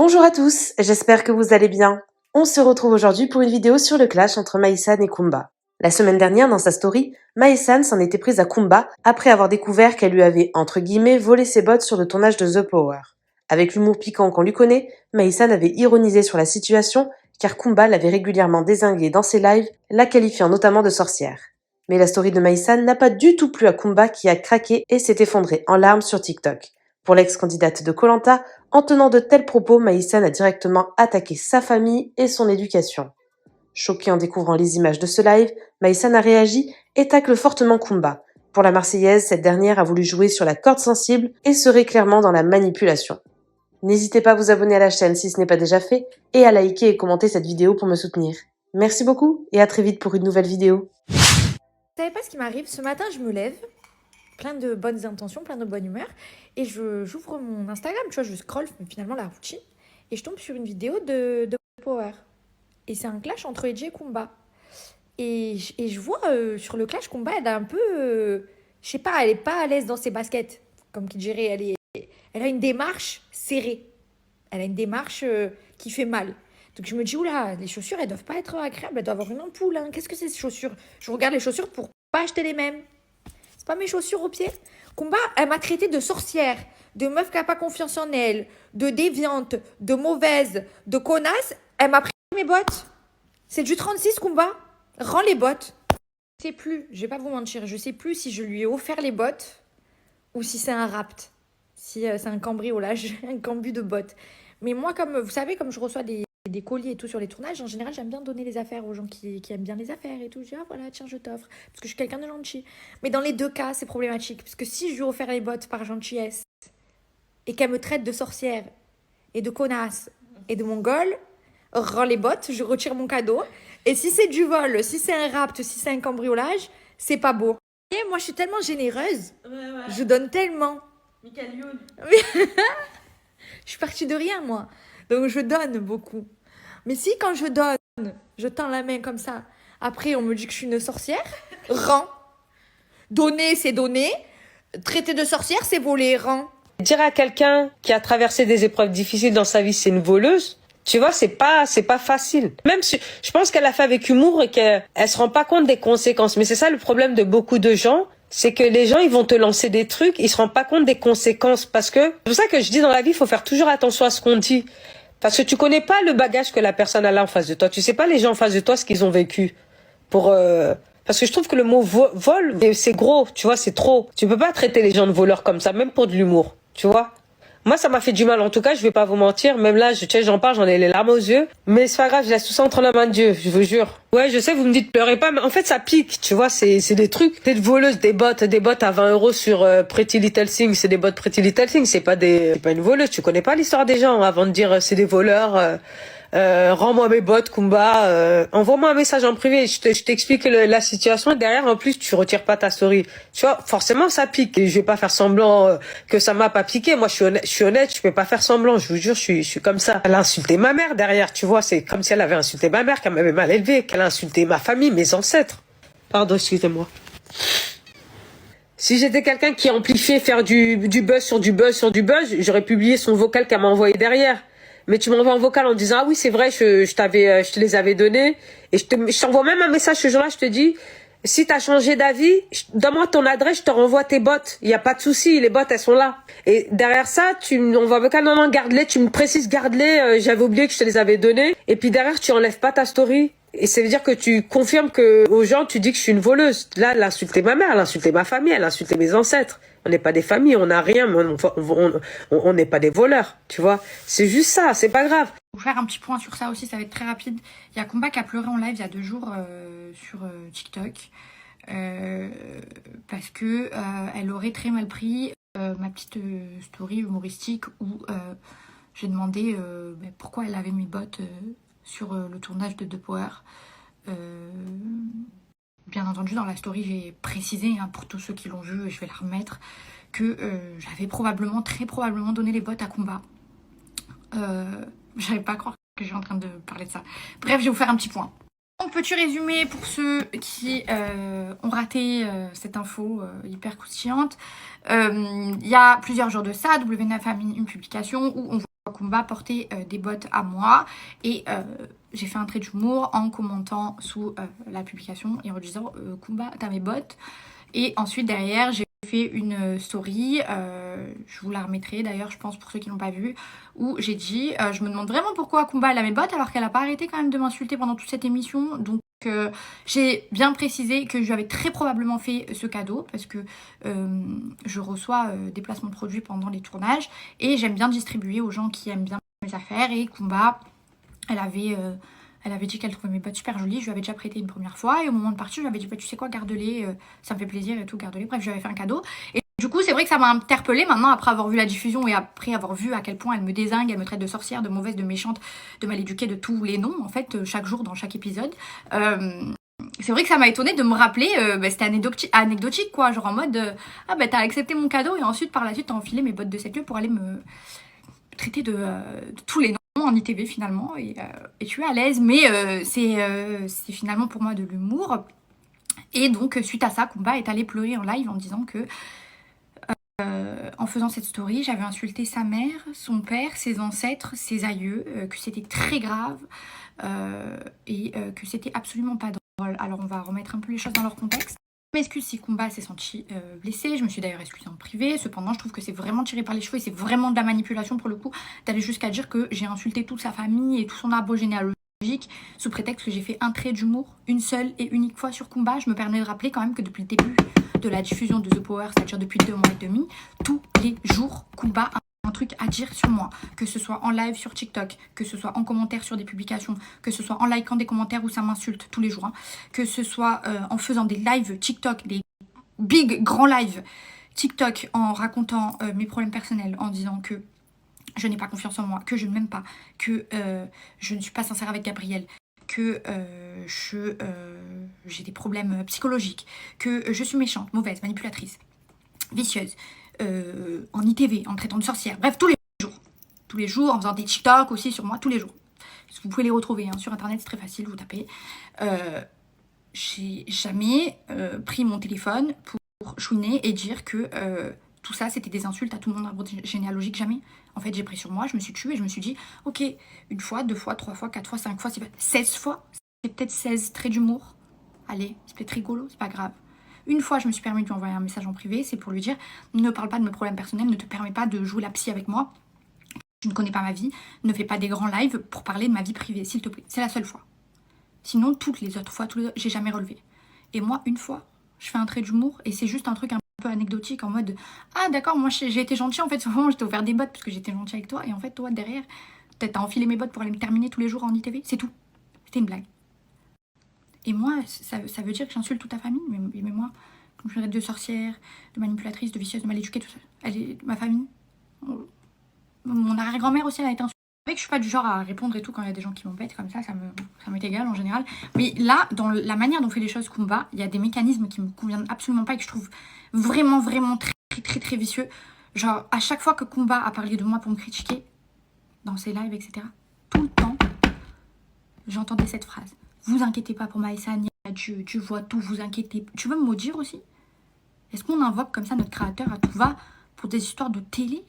Bonjour à tous, j'espère que vous allez bien. On se retrouve aujourd'hui pour une vidéo sur le clash entre Maïsan et Kumba. La semaine dernière, dans sa story, Maïsan s'en était prise à Kumba après avoir découvert qu'elle lui avait, entre guillemets, volé ses bottes sur le tournage de The Power. Avec l'humour piquant qu'on lui connaît, Maïsan avait ironisé sur la situation car Kumba l'avait régulièrement dézinguée dans ses lives, la qualifiant notamment de sorcière. Mais la story de Maïsan n'a pas du tout plu à Kumba qui a craqué et s'est effondré en larmes sur TikTok. Pour l'ex-candidate de koh Lanta, en tenant de tels propos, Maïsan a directement attaqué sa famille et son éducation. Choquée en découvrant les images de ce live, Maïsan a réagi et tacle fortement Kumba. Pour la Marseillaise, cette dernière a voulu jouer sur la corde sensible et serait clairement dans la manipulation. N'hésitez pas à vous abonner à la chaîne si ce n'est pas déjà fait et à liker et commenter cette vidéo pour me soutenir. Merci beaucoup et à très vite pour une nouvelle vidéo. Vous savez pas ce qui m'arrive? Ce matin, je me lève, plein de bonnes intentions, plein de bonne humeur, et j'ouvre mon Instagram, tu vois, je scroll finalement la routine, et je tombe sur une vidéo de Power. Et c'est un clash entre EJ et Kumba. Et je vois sur le clash, Kumba, elle a un peu, je sais pas, elle est pas à l'aise dans ses baskets, comme qui dirait, elle a une démarche serrée. Elle a une démarche qui fait mal. Donc je me dis, oula, les chaussures, elles doivent pas être agréables, elles doivent avoir une ampoule. Hein. Qu'est-ce que c'est ces chaussures? Je regarde les chaussures pour pas acheter les mêmes. C'est pas mes chaussures aux pieds. Kumba, elle m'a traité de sorcière, de meuf qui a pas confiance en elle, de déviante, de mauvaise, de connasse. Elle m'a pris mes bottes. C'est du 36, Kumba. Rends les bottes. Je sais plus, je vais pas vous mentir, je sais plus si je lui ai offert les bottes ou si c'est un rapt. Si c'est un cambriolage, un cambu de bottes. Mais moi, comme vous savez, comme je reçois des colis et tout sur les tournages, en général, j'aime bien donner les affaires aux gens qui aiment bien les affaires et tout. Je dis, ah voilà, tiens, je t'offre. Parce que je suis quelqu'un de gentil. Mais dans les deux cas, c'est problématique. Parce que si je lui ai offert les bottes par gentillesse et qu'elle me traite de sorcière et de connasse et de mongole, rends les bottes, je retire mon cadeau. Et si c'est du vol, si c'est un rapt, si c'est un cambriolage, c'est pas beau. Et moi, je suis tellement généreuse. Ouais. Je donne tellement. Michael Youn. Je suis partie de rien, moi. Donc, je donne beaucoup. Mais si, quand je donne, je tends la main comme ça, après, on me dit que je suis une sorcière, rends. Donner, c'est donner. Traiter de sorcière, c'est voler, rends. Dire à quelqu'un qui a traversé des épreuves difficiles dans sa vie, c'est une voleuse, tu vois, c'est pas facile. Même si, je pense qu'elle a fait avec humour et qu'elle se rend pas compte des conséquences. Mais c'est ça le problème de beaucoup de gens. C'est que les gens, ils vont te lancer des trucs, ils se rendent pas compte des conséquences. Parce que, c'est pour ça que je dis dans la vie, il faut faire toujours attention à ce qu'on dit. Parce que tu connais pas le bagage que la personne a là en face de toi. Tu sais pas les gens en face de toi ce qu'ils ont vécu. Parce que je trouve que le mot vol, c'est gros, tu vois, c'est trop. Tu peux pas traiter les gens de voleurs comme ça, même pour de l'humour, tu vois. Moi, ça m'a fait du mal. En tout cas, je vais pas vous mentir. Même là, j'en parle, j'en ai les larmes aux yeux. Mais c'est pas grave, je laisse tout ça entre la main de Dieu, je vous jure. Ouais, je sais, vous me dites pleurez pas, mais en fait, ça pique, tu vois, c'est des trucs. T'es de voleuse, des bottes à 20 € sur Pretty Little Thing, c'est des bottes Pretty Little Thing, c'est pas une voleuse. Tu connais pas l'histoire des gens avant de dire c'est des voleurs. Rends-moi mes bottes, Kumba. Envoie-moi un message en privé. Je t'explique la situation. Et derrière, en plus, tu retires pas ta story. Tu vois, forcément, ça pique. Et je vais pas faire semblant que ça m'a pas piqué. Moi, je suis honnête. Je peux pas faire semblant. Je vous jure, je suis comme ça. Elle a insulté ma mère derrière. Tu vois, c'est comme si elle avait insulté ma mère, qu'elle m'avait mal élevée, qu'elle a insulté ma famille, mes ancêtres. Pardon, excusez-moi. Si j'étais quelqu'un qui amplifiait, faire du buzz sur du buzz sur du buzz, j'aurais publié son vocal qu'elle m'a envoyé derrière. Mais tu m'envoies un vocal en disant, ah oui, c'est vrai, je te les avais donnés. Et je t'envoie même un message ce jour-là, je te dis, si t'as changé d'avis, donne-moi ton adresse, je te renvoie tes bottes. Il y a pas de souci, les bottes, elles sont là. Et derrière ça, tu m'envoies un vocal, non, garde-les, tu me précises, garde-les, j'avais oublié que je te les avais donnés. Et puis derrière, tu enlèves pas ta story. Et ça veut dire que tu confirmes que aux gens, tu dis que je suis une voleuse. Là, elle a insulté ma mère, elle a insulté ma famille, elle a insulté mes ancêtres. On n'est pas des familles, on n'a rien, mais on n'est pas des voleurs, tu vois. C'est juste ça, c'est pas grave. Pour faire un petit point sur ça aussi, ça va être très rapide. Il y a Kumba qui a pleuré en live il y a 2 jours sur TikTok. Parce que elle aurait très mal pris ma petite story humoristique où j'ai demandé pourquoi elle avait mis bottes sur le tournage de The Power. Bien entendu, dans la story, j'ai précisé, hein, pour tous ceux qui l'ont vu, je vais la remettre, que j'avais très probablement donné les bottes à Kumba. J'arrive pas à croire que je suis en train de parler de ça. Bref, je vais vous faire un petit point. Donc, petit résumé pour ceux qui ont raté cette info hyper croustillante. Il y a plusieurs jours de ça, W9 a mis une publication où on voit Kumba porter des bottes à moi et j'ai fait un trait d'humour en commentant sous la publication et en disant Kumba t'as mes bottes, et ensuite derrière j'ai fait une story, je vous la remettrai d'ailleurs je pense pour ceux qui l'ont pas vu, où j'ai dit je me demande vraiment pourquoi Kumba elle a mes bottes alors qu'elle a pas arrêté quand même de m'insulter pendant toute cette émission. Donc j'ai bien précisé que je lui avais très probablement fait ce cadeau parce que je reçois des placements de produits pendant les tournages et j'aime bien distribuer aux gens qui aiment bien mes affaires. Et Kumba, elle avait dit qu'elle trouvait mes bottes super jolies. Je lui avais déjà prêté une première fois et au moment de partir, je lui avais dit bah, tu sais quoi, garde-les, ça me fait plaisir et tout, garde-les. Bref, je lui avais fait un cadeau. Et du coup, c'est vrai que ça m'a interpellée maintenant après avoir vu la diffusion et après avoir vu à quel point elle me dézingue, elle me traite de sorcière, de mauvaise, de méchante, de mal éduquée, de tous les noms en fait, chaque jour dans chaque épisode. C'est vrai que ça m'a étonnée de me rappeler, c'était anecdotique quoi, genre en mode ah bah t'as accepté mon cadeau et ensuite par la suite t'as enfilé mes bottes de 7 lieues pour aller me traiter de tous les noms en ITV finalement, et tu es à l'aise, mais c'est finalement pour moi de l'humour. Et donc suite à ça, Kumba est allé pleurer en live en disant que en faisant cette story, j'avais insulté sa mère, son père, ses ancêtres, ses aïeux, que c'était très grave et que c'était absolument pas drôle. Alors on va remettre un peu les choses dans leur contexte. Je m'excuse si Kumba s'est senti blessée, je me suis d'ailleurs excusée en privé. Cependant, je trouve que c'est vraiment tiré par les cheveux et c'est vraiment de la manipulation pour le coup d'aller jusqu'à dire que j'ai insulté toute sa famille et tout son arbre généalogique sous prétexte que j'ai fait un trait d'humour une seule et unique fois sur Kumba. Je me permets de rappeler quand même que depuis le début de la diffusion de The Power, c'est-à-dire depuis 2 mois et demi, tous les jours, Kumba a un truc à dire sur moi, que ce soit en live sur TikTok, que ce soit en commentaire sur des publications, que ce soit en likant des commentaires où ça m'insulte tous les jours, hein, que ce soit en faisant des lives TikTok, des big grands lives TikTok en racontant mes problèmes personnels, en disant que je n'ai pas confiance en moi, que je ne m'aime pas, que je ne suis pas sincère avec Gabriel, que j'ai des problèmes psychologiques, que je suis méchante, mauvaise, manipulatrice, vicieuse, en ITV, en traitant de sorcière, bref, tous les jours, en faisant des TikTok aussi sur moi, tous les jours. Vous pouvez les retrouver hein, sur internet, c'est très facile, vous tapez. J'ai jamais pris mon téléphone pour chouiner et dire que tout ça c'était des insultes à tout mon arbre généalogique, jamais. En fait, j'ai pris sur moi, je me suis tue et je me suis dit, ok, 1 fois, 2 fois, 3 fois, 4 fois, 5 fois, 16 fois, c'est peut-être 16 traits d'humour. Allez, c'est peut-être rigolo, c'est pas grave. 1 fois, je me suis permis de lui envoyer un message en privé, c'est pour lui dire, ne parle pas de mes problèmes personnels, ne te permets pas de jouer la psy avec moi. Je ne connais pas ma vie, ne fais pas des grands lives pour parler de ma vie privée, s'il te plaît. C'est la seule fois. Sinon, toutes les autres fois, j'ai jamais relevé. Et moi, 1 fois, je fais un trait d'humour et c'est juste un truc un peu anecdotique en mode ah d'accord, moi j'ai été gentille en fait, souvent je t'ai offert des bottes parce que j'étais gentille avec toi et en fait toi derrière t'as enfilé mes bottes pour aller me terminer tous les jours en ITV, c'est tout. C'était une blague. Et moi, ça veut dire que j'insulte toute ta famille, mais moi, comme je traite de sorcière, de manipulatrice, de vicieuse, de mal éduquée, tout ça. Elle est ma famille. Mon arrière-grand-mère aussi, elle a été insultée. Je sais que je suis pas du genre à répondre et tout quand il y a des gens qui m'embêtent comme ça m'est égal en général. Mais là, dans la manière dont fait les choses Kumba, il y a des mécanismes qui me conviennent absolument pas et que je trouve vraiment, vraiment très vicieux. Genre, à chaque fois que Kumba a parlé de moi pour me critiquer, dans ses lives, etc., tout le temps, j'entendais cette phrase. Vous inquiétez pas pour Maïssa, Dieu, tu vois tout, vous inquiétez. Tu veux me maudire aussi? Est-ce qu'on invoque comme ça notre créateur à tout va pour des histoires de télé?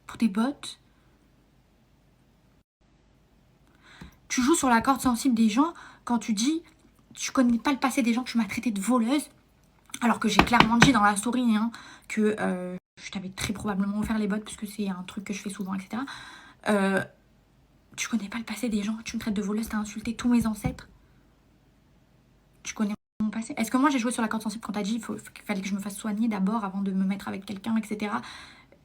Pour des bots? Tu joues sur la corde sensible des gens quand tu dis tu connais pas le passé des gens, que tu m'as traité de voleuse, alors que j'ai clairement dit dans la story hein, que je t'avais très probablement offert les bottes parce que c'est un truc que je fais souvent, etc. Tu connais pas le passé des gens, tu me traites de voleuse, t'as insulté tous mes ancêtres. Tu connais mon passé. Est-ce que moi j'ai joué sur la corde sensible quand t'as dit qu'il fallait que je me fasse soigner d'abord avant de me mettre avec quelqu'un, etc.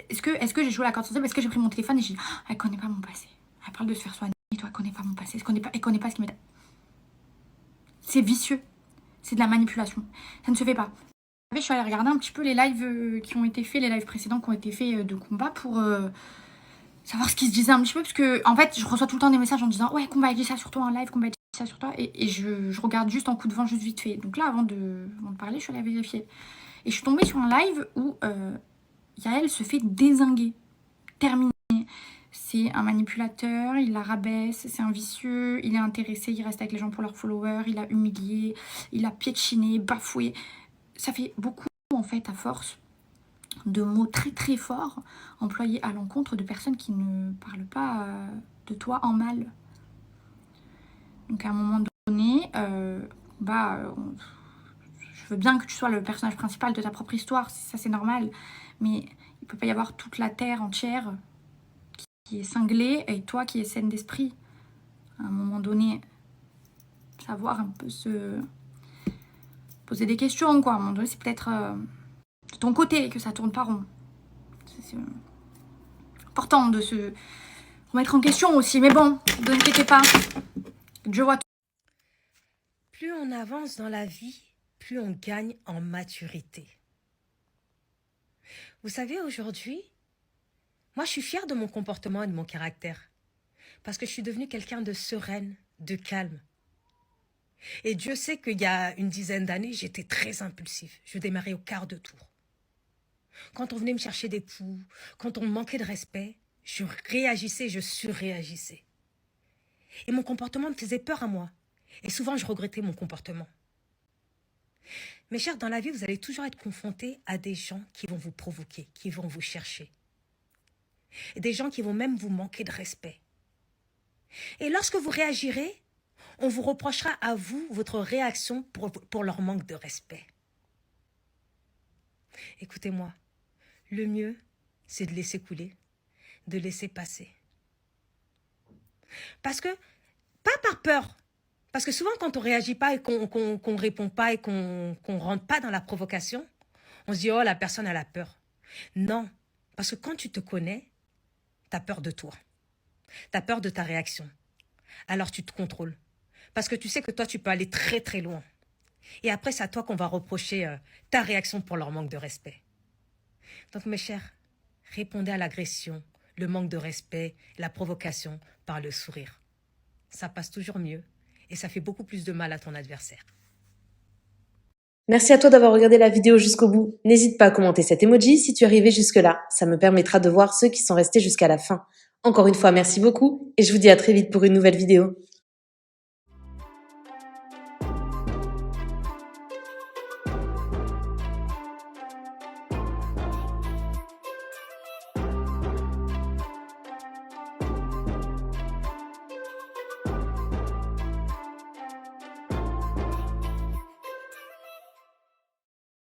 Est-ce que j'ai joué la corde sensible? Est-ce que j'ai pris mon téléphone et j'ai dit elle connaît pas mon passé, elle parle de se faire soigner, toi elle connaît pas mon passé, elle connaît pas ce qui m'est... C'est vicieux, c'est de la manipulation, ça ne se fait pas. Je suis allée regarder un petit peu les lives qui ont été faits, les lives précédents qui ont été faits de Kumba pour savoir ce qu'ils se disaient un petit peu, parce que en fait je reçois tout le temps des messages en disant ouais Kumba a dit ça sur toi en live, Kumba a dit ça sur toi, et je regarde juste en coup de vent, juste vite fait. Donc là avant de parler, je suis allée vérifier et je suis tombée sur un live où Yael se fait dézinguer, terminé. C'est un manipulateur, il la rabaisse, c'est un vicieux, il est intéressé, il reste avec les gens pour leurs followers, il a humilié, il a piétiné, bafoué. Ça fait beaucoup en fait à force de mots très très forts employés à l'encontre de personnes qui ne parlent pas de toi en mal. Donc à un moment donné, je veux bien que tu sois le personnage principal de ta propre histoire, ça c'est normal, mais il peut pas y avoir toute la terre entière qui est cinglée et toi qui es saine d'esprit. À un moment donné, savoir un peu se poser des questions, quoi. À un moment donné, c'est peut-être de ton côté que ça tourne pas rond. C'est important de se remettre en question aussi, mais bon, ne t'inquiétez pas, je vois tout. Plus on avance dans la vie, plus on gagne en maturité. Vous savez, aujourd'hui, moi, je suis fière de mon comportement et de mon caractère. Parce que je suis devenue quelqu'un de sereine, de calme. Et Dieu sait qu'il y a une dizaine d'années, j'étais très impulsif. Je démarrais au quart de tour. Quand on venait me chercher des poux, quand on me manquait de respect, je réagissais, je surréagissais. Et mon comportement me faisait peur à moi. Et souvent, je regrettais mon comportement. Mes chers, dans la vie, vous allez toujours être confrontés à des gens qui vont vous provoquer, qui vont vous chercher. Et des gens qui vont même vous manquer de respect. Et lorsque vous réagirez, on vous reprochera à vous votre réaction pour leur manque de respect. Écoutez-moi, le mieux, c'est de laisser couler, de laisser passer. Parce que, pas par peur, parce que souvent quand on ne réagit pas et qu'on ne répond pas et qu'on ne rentre pas dans la provocation, on se dit « Oh, la personne, elle a peur ». Non, parce que quand tu te connais, tu as peur de toi. Tu as peur de ta réaction. Alors tu te contrôles. Parce que tu sais que toi, tu peux aller très très loin. Et après, c'est à toi qu'on va reprocher ta réaction pour leur manque de respect. Donc mes chers, répondez à l'agression, le manque de respect, la provocation par le sourire. Ça passe toujours mieux et ça fait beaucoup plus de mal à ton adversaire. Merci à toi d'avoir regardé la vidéo jusqu'au bout. N'hésite pas à commenter cet emoji si tu es arrivé jusque-là. Ça me permettra de voir ceux qui sont restés jusqu'à la fin. Encore une fois, merci beaucoup et je vous dis à très vite pour une nouvelle vidéo.